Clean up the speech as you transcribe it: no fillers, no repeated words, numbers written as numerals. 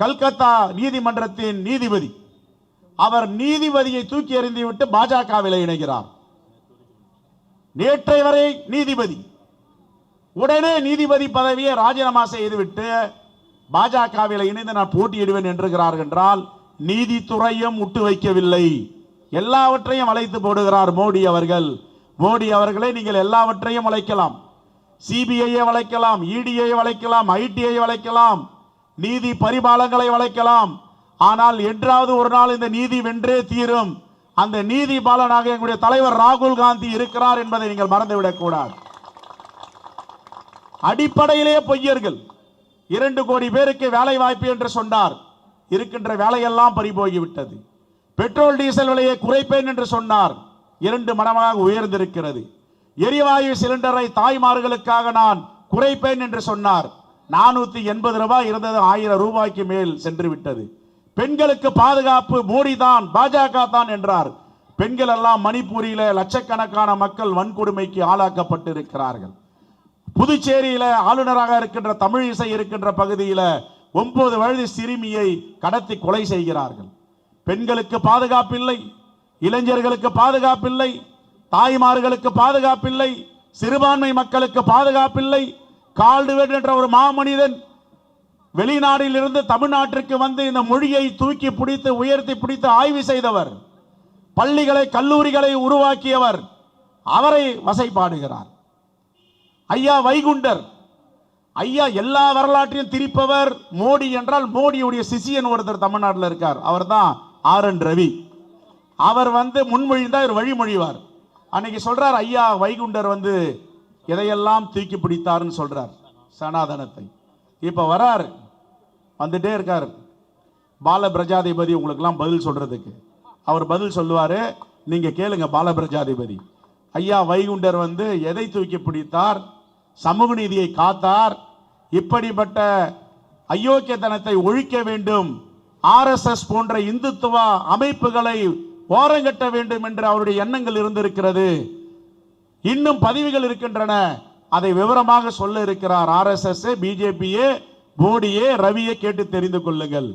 கல்கத்தா நீதிமன்றத்தின் நீதிபதி. அவர் நீதிபதியை தூக்கி எறிந்துவிட்டு பாஜகவில் இணைகிறார். நேற்றை வரை நீதிபதி, உடனே நீதிபதி பதவியை ராஜினாமா செய்துவிட்டு பாஜகவில் இணைந்து நான் போட்டியிடுவேன் என்றுகிறார் என்றால் நீதித்துறையும் விட்டு வைக்கவில்லை, எல்லாவற்றையும் அழைத்து போடுகிறார் மோடி அவர்கள். மோடி அவர்களை நீங்கள் எல்லாவற்றையும் வளைக்கலாம், சிபிஐயை வளைக்கலாம், இடியை வளைக்கலாம், ஐடியை வளைக்கலாம், நீதி பரிபாலங்களை வளைக்கலாம். ஆனால் என்றாவது ஒரு நாள் இந்த நீதி வென்றே தீரும். அந்த நீதி பாலனாக எங்களுடைய தலைவர் ராகுல் காந்தி இருக்கிறார் என்பதை நீங்கள் மறந்துவிடக் கூடாது. அடிப்படையிலே பொய்யர்கள். 2 கோடி பேருக்கு வேலை வாய்ப்பு என்று சொன்னார், இருக்கின்ற வேலையெல்லாம் பறிபோகிவிட்டது. பெட்ரோல் டீசல் விலையை குறைப்பேன் என்று சொன்னார், 2 மடங்காக உயர்ந்திருக்கிறது. எரிவாயு சிலிண்டரை தாய்மார்களுக்காக நான் குறைப்பேன் என்று சொன்னார், 480 ரூபாய் இருந்தது 1000 ரூபாய்க்கு மேல் சென்று விட்டது. பெண்களுக்கு பாதுகாப்பு மோடி தான், பாஜக தான் என்றார். பெண்கள் எல்லாம் மணிப்பூரில லட்சக்கணக்கான மக்கள் வன்கொடுமைக்கு ஆளாக்கப்பட்டிருக்கிறார்கள். புதுச்சேரியில ஆளுநராக இருக்கின்ற தமிழிசை இருக்கின்ற பகுதியில் 9 வயது சிறுமியை கடத்தி கொலை செய்கிறார்கள். பெண்களுக்கு பாதுகாப்பில்லை, இளைஞர்களுக்கு பாதுகாப்பில்லை, தாய்மார்களுக்கு பாதுகாப்பில்லை, சிறுபான்மை மக்களுக்கு பாதுகாப்பில்லை. கால்டுவெட் என்ற ஒரு மாமனிதன் வெளிநாட்டில் இருந்து தமிழ்நாட்டிற்கு வந்து இந்த மொழியை தூக்கி பிடித்து உயர்த்தி பிடித்து ஆய்வு செய்தவர், பள்ளிகளை கல்லூரிகளை உருவாக்கியவர், அவரை வசைபாடுகிறார். ஐயா வைகுண்டர், ஐயா எல்லா வரலாற்றையும் திரிப்பவர். மோடி என்றால் மோடியுடைய சிஷியன் ஒருத்தர் தமிழ்நாட்டில் இருக்கார், அவர் தான் RN ரவி. அவர் வந்து முன்மொழிந்தா இவர் வழிமொழிவார். அன்னைக்கு சொல்றார், ஐயா வைகுண்டர் வந்து எதையெல்லாம் தூக்கி பிடித்தாருன்னு சொல்றார், சனாதனத்தை. இப்ப வரார், வந்துட்டே இருக்கார் பால பிரஜாதிபதி உங்களுக்கெல்லாம் பதில் சொல்றதுக்கு. அவர் பதில் சொல்லுவாரு, நீங்க கேளுங்க பால பிரஜாதிபதி. ஐயா வைகுண்டர் வந்து எதை தூக்கி பிடித்தார்? சமூக நீதியை காத்தார். இப்படிப்பட்ட அயோக்கியத்தனத்தை ஒழிக்க வேண்டும், RSS போன்ற இந்துத்துவ அமைப்புகளை ஓரங்கட்ட வேண்டும் என்று அவருடைய எண்ணங்கள் இருந்திருக்கிறது. இன்னும் பதிவுகள் இருக்கின்றன, அதை விவரமாக சொல்ல இருக்கிறார். RSS, BJP, மோடியே, ரவியை கேட்டு தெரிந்து கொள்ளுங்கள்.